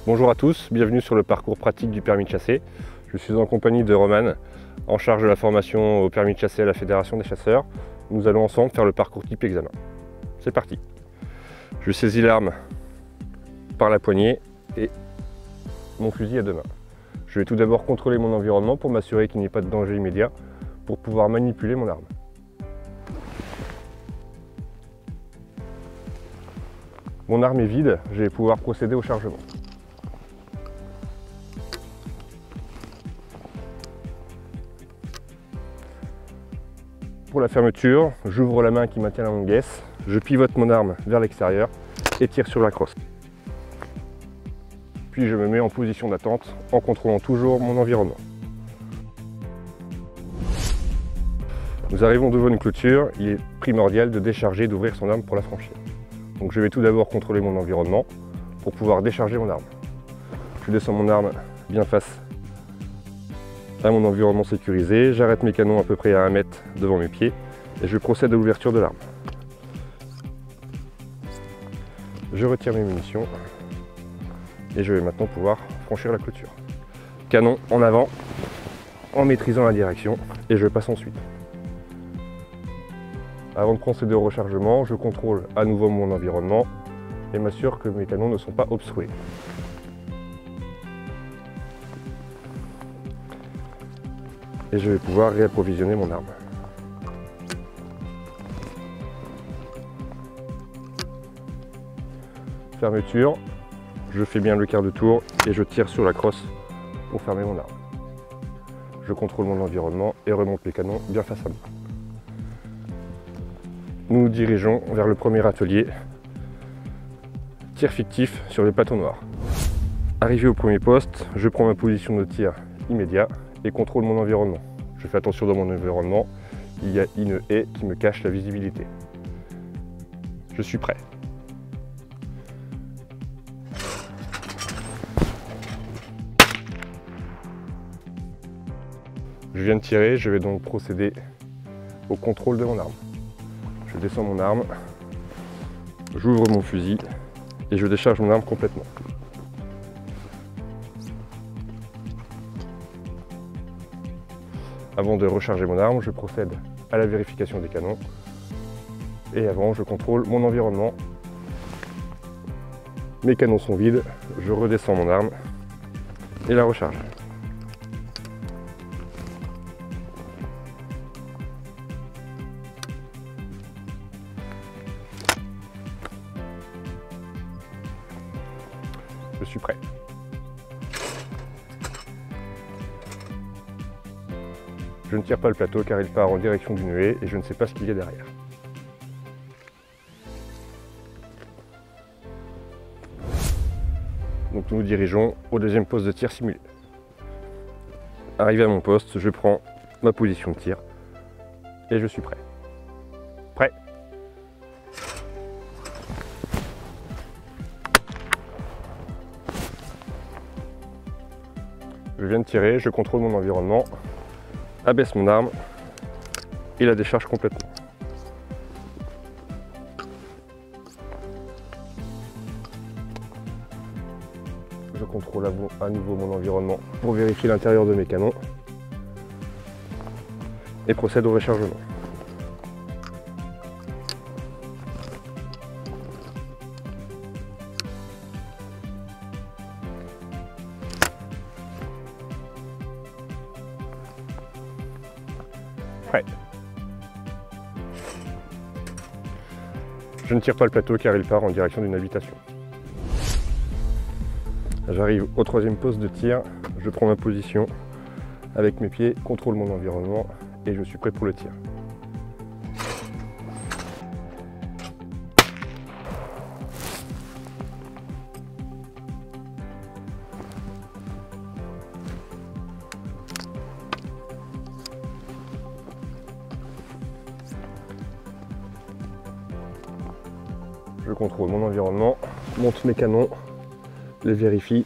Bonjour à tous, bienvenue sur le parcours pratique du permis de chasser. Je suis en compagnie de Roman, en charge de la formation au permis de chasser à la Fédération des chasseurs. Nous allons ensemble faire le parcours type examen. C'est parti. Je saisis l'arme par la poignée et mon fusil à deux mains. Je vais tout d'abord contrôler mon environnement pour m'assurer qu'il n'y ait pas de danger immédiat pour pouvoir manipuler mon arme. Mon arme est vide, je vais pouvoir procéder au chargement. Pour la fermeture, j'ouvre la main qui maintient la longue guesse, je pivote mon arme vers l'extérieur et tire sur la crosse. Puis je me mets en position d'attente en contrôlant toujours mon environnement. Nous arrivons devant une clôture, il est primordial de décharger et d'ouvrir son arme pour la franchir. Donc je vais tout d'abord contrôler mon environnement pour pouvoir décharger mon arme. Je descends mon arme bien face à mon environnement sécurisé, j'arrête mes canons à peu près à 1 mètre devant mes pieds et je procède à l'ouverture de l'arme. Je retire mes munitions et je vais maintenant pouvoir franchir la clôture. Canon en avant en maîtrisant la direction et je passe ensuite. Avant de procéder au rechargement, je contrôle à nouveau mon environnement et m'assure que mes canons ne sont pas obstrués. Et je vais pouvoir réapprovisionner mon arme. Fermeture, je fais bien le quart de tour et je tire sur la crosse pour fermer mon arme. Je contrôle mon environnement et remonte les canons bien face à moi. Nous nous dirigeons vers le premier atelier, tir fictif sur le plateau noir. Arrivé au premier poste, je prends ma position de tir immédiat et contrôle mon environnement. Je fais attention dans mon environnement, il y a une haie qui me cache la visibilité. Je suis prêt. Je viens de tirer, je vais donc procéder au contrôle de mon arme. Je descends mon arme, j'ouvre mon fusil et je décharge mon arme complètement. Avant de recharger mon arme, je procède à la vérification des canons et avant, je contrôle mon environnement. Mes canons sont vides, je redescends mon arme et la recharge. Je suis prêt. Je ne tire pas le plateau car il part en direction d'une haie et je ne sais pas ce qu'il y a derrière. Donc nous nous dirigeons au deuxième poste de tir simulé. Arrivé à mon poste, je prends ma position de tir et je suis prêt. Prêt. Je viens de tirer, je contrôle mon environnement, abaisse mon arme et la décharge complètement. Je contrôle à nouveau mon environnement pour vérifier l'intérieur de mes canons et procède au rechargement. Prêt. Je ne tire pas le plateau car il part en direction d'une habitation. J'arrive au troisième poste de tir, je prends ma position avec mes pieds, contrôle mon environnement et je suis prêt pour le tir. Je contrôle mon environnement, monte mes canons, les vérifie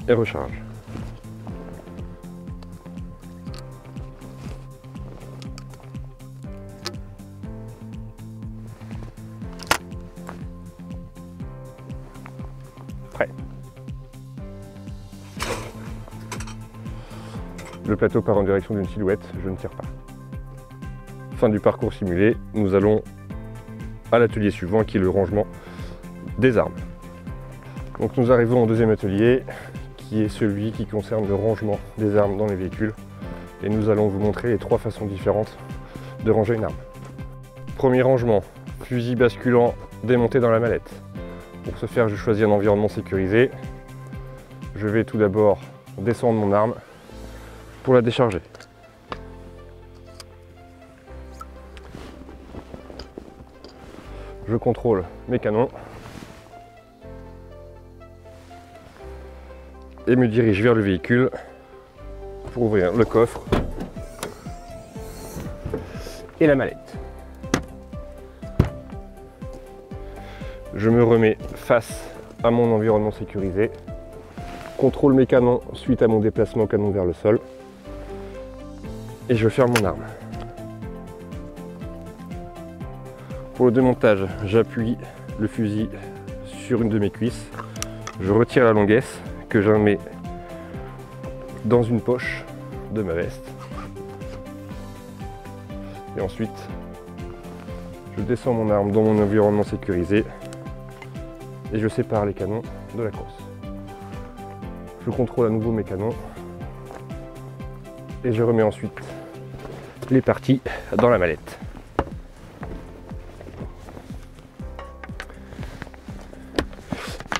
et recharge. Prêt. Le plateau part en direction d'une silhouette, je ne tire pas. Fin du parcours simulé, nous allons à l'atelier suivant qui est le rangement des armes. Donc nous arrivons au deuxième atelier qui est celui qui concerne le rangement des armes dans les véhicules et nous allons vous montrer les 3 façons différentes de ranger une arme. Premier rangement, fusil basculant démonté dans la mallette. Pour ce faire, je choisis un environnement sécurisé. Je vais tout d'abord descendre mon arme pour la décharger. Je contrôle mes canons et me dirige vers le véhicule pour ouvrir le coffre et la mallette. Je me remets face à mon environnement sécurisé, contrôle mes canons suite à mon déplacement canon vers le sol et je ferme mon arme. Pour le démontage, j'appuie le fusil sur une de mes cuisses, je retire la longuesse que je mets dans une poche de ma veste et ensuite je descends mon arme dans mon environnement sécurisé et je sépare les canons de la crosse. Je contrôle à nouveau mes canons et je remets ensuite les parties dans la mallette.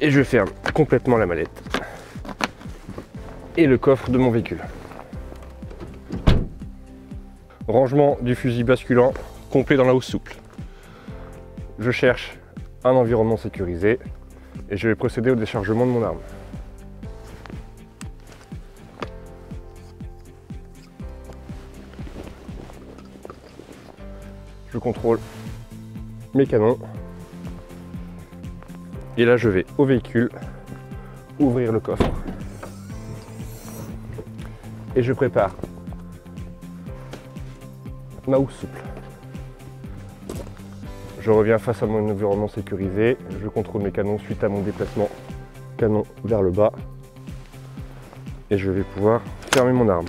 Et je ferme complètement la mallette et le coffre de mon véhicule. Rangement du fusil basculant complet dans la housse souple. Je cherche un environnement sécurisé et je vais procéder au déchargement de mon arme. Je contrôle mes canons et là je vais au véhicule ouvrir le coffre et je prépare ma housse souple. Je reviens face à mon environnement sécurisé, je contrôle mes canons suite à mon déplacement canon vers le bas et je vais pouvoir fermer mon arme.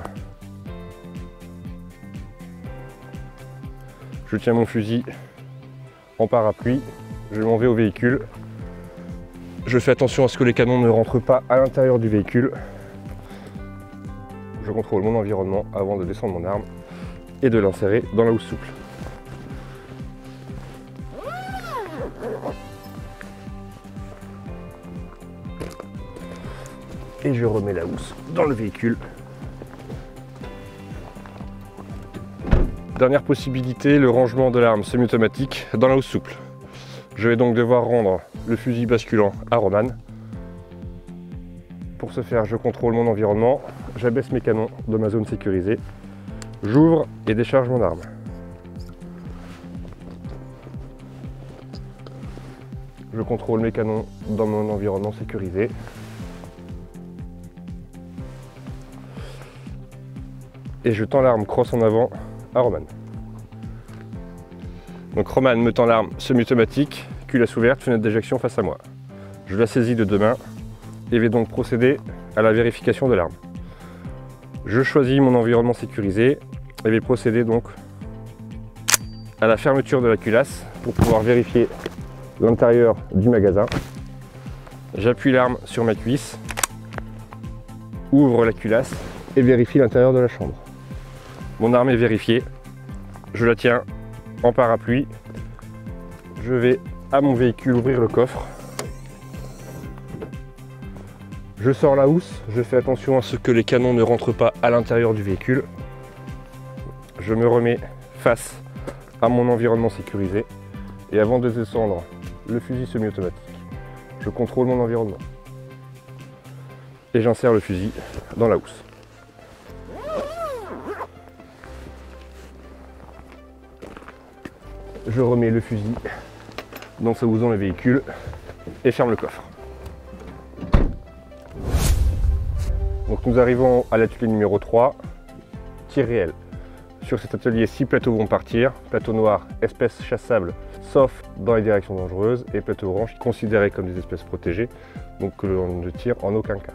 Je tiens mon fusil en parapluie, je m'en vais au véhicule. Je fais attention à ce que les canons ne rentrent pas à l'intérieur du véhicule. Je contrôle mon environnement avant de descendre mon arme et de l'insérer dans la housse souple. Et je remets la housse dans le véhicule. Dernière possibilité, le rangement de l'arme semi-automatique dans la housse souple. Je vais donc devoir rendre le fusil basculant à Roman. Pour ce faire, je contrôle mon environnement, j'abaisse mes canons de ma zone sécurisée, j'ouvre et décharge mon arme. Je contrôle mes canons dans mon environnement sécurisé. Et je tends l'arme crosse en avant à Roman. Donc Roman me tend l'arme semi-automatique, culasse ouverte, fenêtre d'éjection face à moi. Je la saisis de 2 mains et vais donc procéder à la vérification de l'arme. Je choisis mon environnement sécurisé et vais procéder donc à la fermeture de la culasse pour pouvoir vérifier l'intérieur du magasin. J'appuie l'arme sur ma cuisse, ouvre la culasse et vérifie l'intérieur de la chambre. Mon arme est vérifiée, je la tiens en parapluie, je vais à mon véhicule ouvrir le coffre, je sors la housse, je fais attention à ce que les canons ne rentrent pas à l'intérieur du véhicule, je me remets face à mon environnement sécurisé et avant de descendre le fusil semi-automatique, je contrôle mon environnement et j'insère le fusil dans la housse. Je remets le fusil dans sa housse dans le véhicule et ferme le coffre. Donc nous arrivons à l'atelier numéro 3, tir réel. Sur cet atelier, 6 plateaux vont partir. Plateau noir, espèces chassables, sauf dans les directions dangereuses, et plateau orange, considérés comme des espèces protégées, donc que l'on ne tire en aucun cas.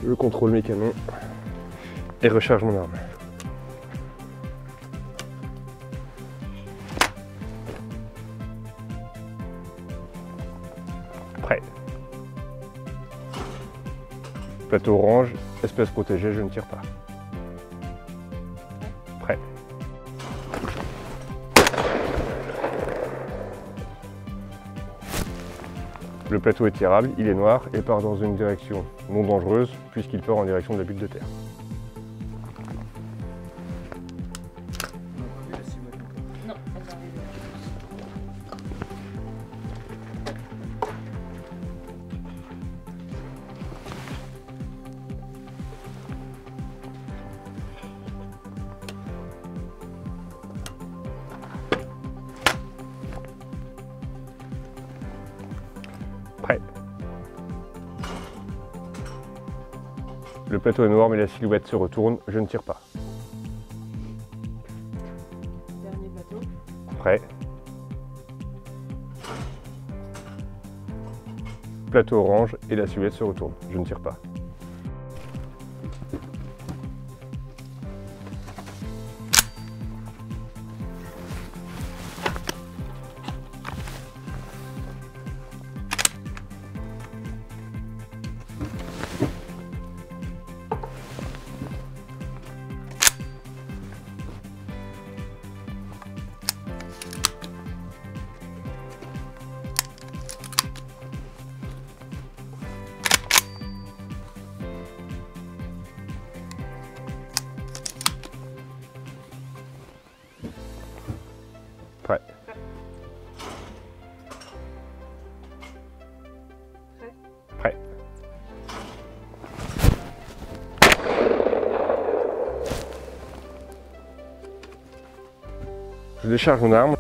Je contrôle mes canons et recharge mon arme. Prêt. Plateau orange, espèce protégée, je ne tire pas. Prêt. Le plateau est tirable, il est noir et part dans une direction non dangereuse puisqu'il part en direction de la butte de terre. Non, attends. Prêt. Le plateau est noir mais la silhouette se retourne, je ne tire pas. Dernier plateau. Prêt. Plateau orange et la silhouette se retourne, je ne tire pas. Prêt. Prêt. Je décharge mon arme,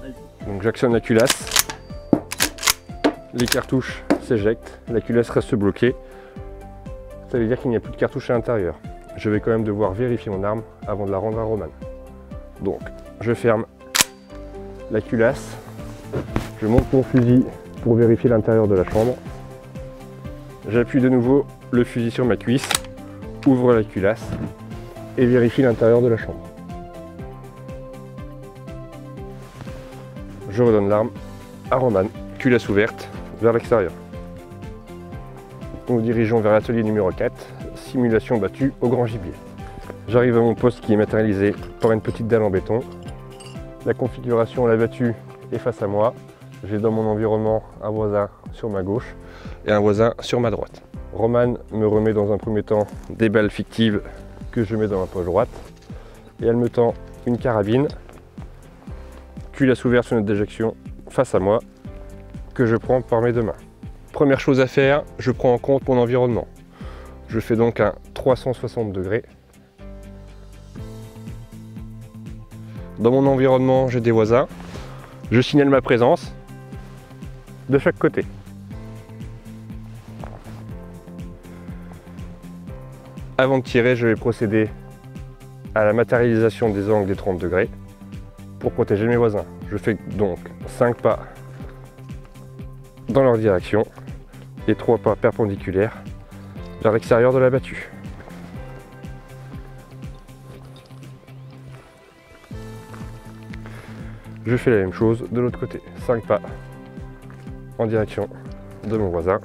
donc j'actionne la culasse. Les cartouches s'éjectent, la culasse reste bloquée. Ça veut dire qu'il n'y a plus de cartouches à l'intérieur. Je vais quand même devoir vérifier mon arme avant de la rendre à Roman. Donc, je ferme la culasse, je monte mon fusil pour vérifier l'intérieur de la chambre. J'appuie de nouveau le fusil sur ma cuisse, ouvre la culasse et vérifie l'intérieur de la chambre. Je redonne l'arme à Roman, culasse ouverte vers l'extérieur. Nous nous dirigeons vers l'atelier numéro 4, simulation battue au grand gibier. J'arrive à mon poste qui est matérialisé par une petite dalle en béton. La configuration à la battue est face à moi. J'ai dans mon environnement un voisin sur ma gauche et un voisin sur ma droite. Roman me remet dans un premier temps des balles fictives que je mets dans ma poche droite et elle me tend une carabine, culasse ouverte sur notre déjection face à moi que je prends par mes deux mains. Première chose à faire, je prends en compte mon environnement. Je fais donc un 360 degrés. Dans mon environnement, j'ai des voisins. Je signale ma présence de chaque côté. Avant de tirer, je vais procéder à la matérialisation des angles des 30 degrés pour protéger mes voisins. Je fais donc 5 pas dans leur direction et 3 pas perpendiculaires vers l'extérieur de la battue. Je fais la même chose de l'autre côté, 5 pas en direction de mon voisin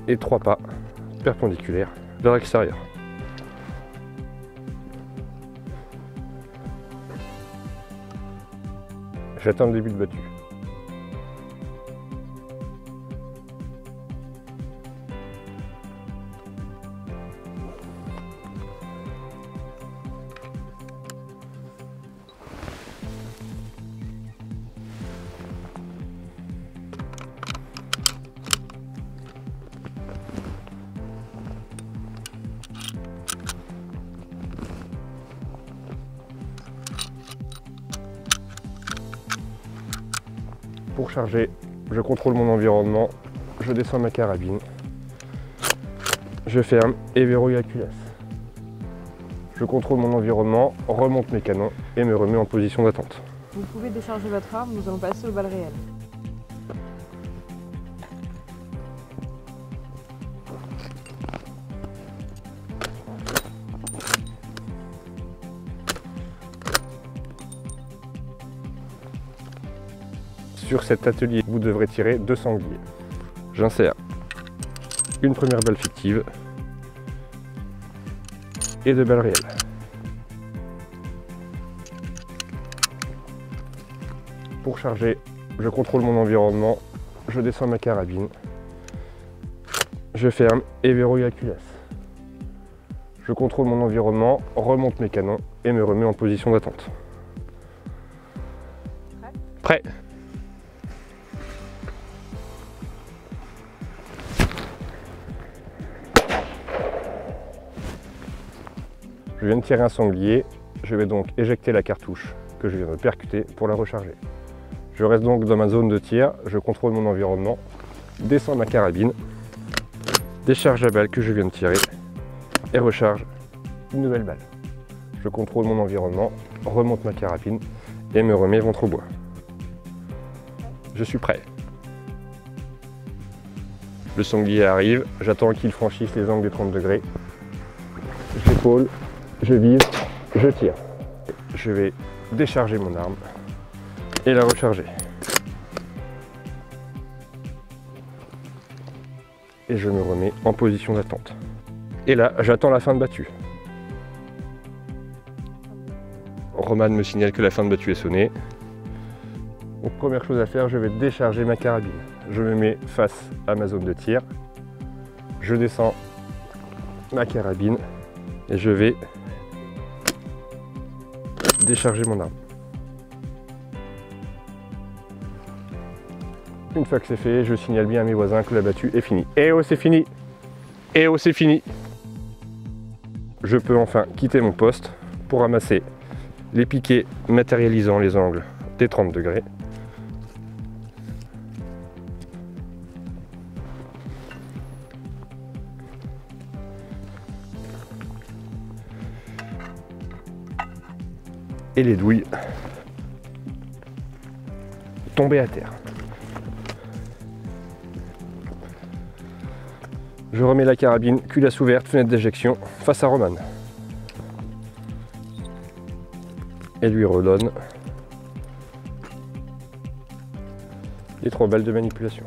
et 3 pas perpendiculaires vers l'extérieur. J'atteins le début de battue. Pour charger, je contrôle mon environnement, je descends ma carabine, je ferme et verrouille la culasse. Je contrôle mon environnement, remonte mes canons et me remets en position d'attente. Vous pouvez décharger votre arme, nous allons passer aux balles réelles. Sur cet atelier, vous devrez tirer 2 sangliers. J'insère une première balle fictive et 2 balles réelles. Pour charger, je contrôle mon environnement, je descends ma carabine, je ferme et verrouille la culasse. Je contrôle mon environnement, remonte mes canons et me remets en position d'attente. Prêt ? Je viens de tirer un sanglier, je vais donc éjecter la cartouche que je viens de percuter pour la recharger. Je reste donc dans ma zone de tir, je contrôle mon environnement, descends ma carabine, décharge la balle que je viens de tirer et recharge une nouvelle balle. Je contrôle mon environnement, remonte ma carabine et me remets ventre au bois. Je suis prêt. Le sanglier arrive, j'attends qu'il franchisse les angles des 30 degrés. J'épaule, je vise, je tire. Je vais décharger mon arme et la recharger. Et je me remets en position d'attente. Et là, j'attends la fin de battue. Roman me signale que la fin de battue est sonnée. Donc première chose à faire, je vais décharger ma carabine. Je me mets face à ma zone de tir. Je descends ma carabine et je vais décharger mon arme. Une fois que c'est fait, je signale bien à mes voisins que la battue est finie. Eh oh, c'est fini! Eh oh, c'est fini! Je peux enfin quitter mon poste pour ramasser les piquets matérialisant les angles des 30 degrés. Et les douilles tomber à terre. Je remets la carabine, culasse ouverte, fenêtre d'éjection, face à Roman. Et lui redonne les 3 balles de manipulation.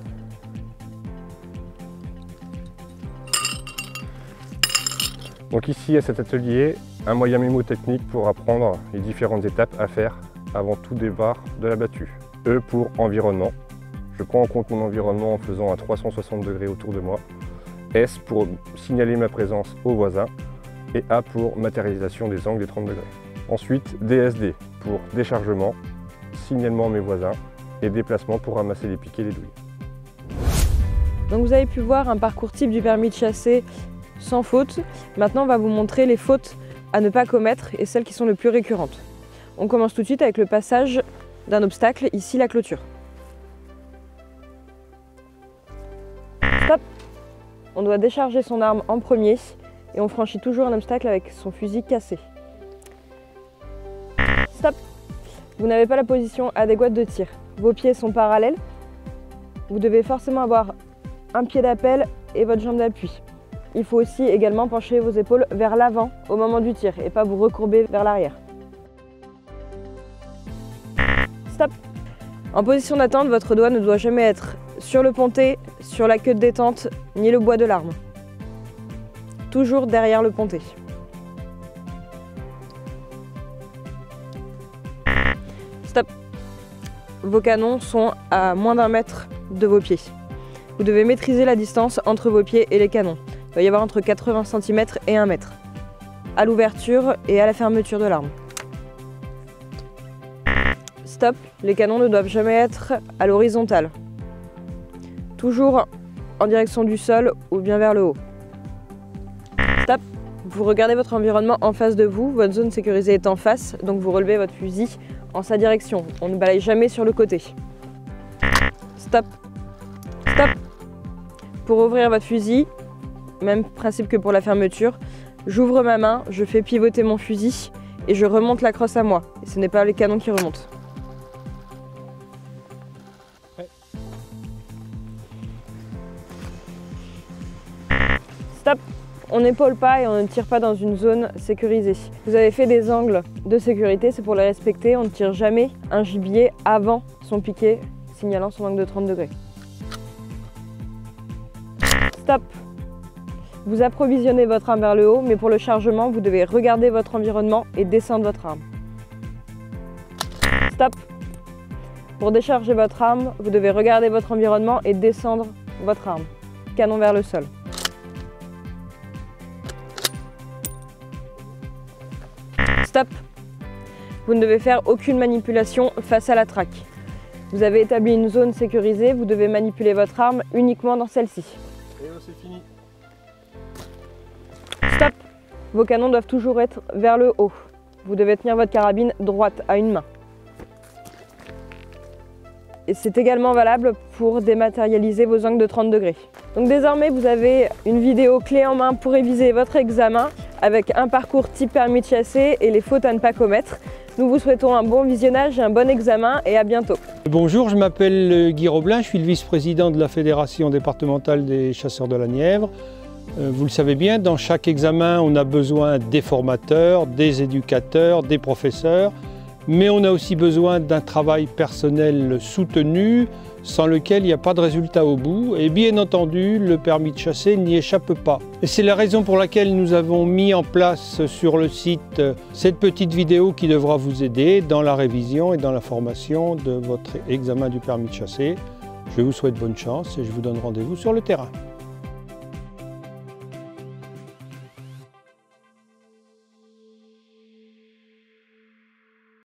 Donc ici à cet atelier, un moyen mémotechnique pour apprendre les différentes étapes à faire avant tout départ de la battue. E pour environnement, je prends en compte mon environnement en faisant un 360 degrés autour de moi. S pour signaler ma présence aux voisins et A pour matérialisation des angles des 30 degrés. Ensuite DSD pour déchargement, signalement à mes voisins et déplacement pour ramasser les piquets et les douilles. Donc vous avez pu voir un parcours type du permis de chasser sans faute. Maintenant on va vous montrer les fautes à ne pas commettre et celles qui sont les plus récurrentes. On commence tout de suite avec le passage d'un obstacle, ici la clôture. Stop! On doit décharger son arme en premier et on franchit toujours un obstacle avec son fusil cassé. Stop! Vous n'avez pas la position adéquate de tir. Vos pieds sont parallèles. Vous devez forcément avoir un pied d'appel et votre jambe d'appui. Il faut aussi également pencher vos épaules vers l'avant au moment du tir et pas vous recourber vers l'arrière. Stop! En position d'attente, votre doigt ne doit jamais être sur le pontet, sur la queue de détente, ni le bois de l'arme. Toujours derrière le pontet. Stop! Vos canons sont à moins d'1 mètre de vos pieds. Vous devez maîtriser la distance entre vos pieds et les canons. Il doit y avoir entre 80 cm et 1 mètre. À l'ouverture et à la fermeture de l'arme. Stop! Les canons ne doivent jamais être à l'horizontale. Toujours en direction du sol ou bien vers le haut. Stop! Vous regardez votre environnement en face de vous, votre zone sécurisée est en face, donc vous relevez votre fusil en sa direction. On ne balaye jamais sur le côté. Stop! Stop! Pour ouvrir votre fusil, même principe que pour la fermeture, j'ouvre ma main, je fais pivoter mon fusil et je remonte la crosse à moi. Et ce n'est pas les canons qui remontent. Stop! On n'épaule pas et on ne tire pas dans une zone sécurisée. Vous avez fait des angles de sécurité, c'est pour les respecter. On ne tire jamais un gibier avant son piquet signalant son angle de 30 degrés. Stop! Vous approvisionnez votre arme vers le haut, mais pour le chargement, vous devez regarder votre environnement et descendre votre arme. Stop! Pour décharger votre arme, vous devez regarder votre environnement et descendre votre arme. Canon vers le sol. Stop! Vous ne devez faire aucune manipulation face à la traque. Vous avez établi une zone sécurisée, vous devez manipuler votre arme uniquement dans celle-ci. Et c'est fini. Stop! Vos canons doivent toujours être vers le haut. Vous devez tenir votre carabine droite à une main. Et c'est également valable pour dématérialiser vos angles de 30 degrés. Donc désormais, vous avez une vidéo clé en main pour réviser votre examen avec un parcours type permis de chasser et les fautes à ne pas commettre. Nous vous souhaitons un bon visionnage et un bon examen et à bientôt. Bonjour, je m'appelle Guy Roblin, je suis le vice-président de la Fédération départementale des chasseurs de la Nièvre. Vous le savez bien, dans chaque examen, on a besoin des formateurs, des éducateurs, des professeurs, mais on a aussi besoin d'un travail personnel soutenu, sans lequel il n'y a pas de résultat au bout. Et bien entendu, le permis de chasser n'y échappe pas. Et c'est la raison pour laquelle nous avons mis en place sur le site cette petite vidéo qui devra vous aider dans la révision et dans la formation de votre examen du permis de chasser. Je vous souhaite bonne chance et je vous donne rendez-vous sur le terrain.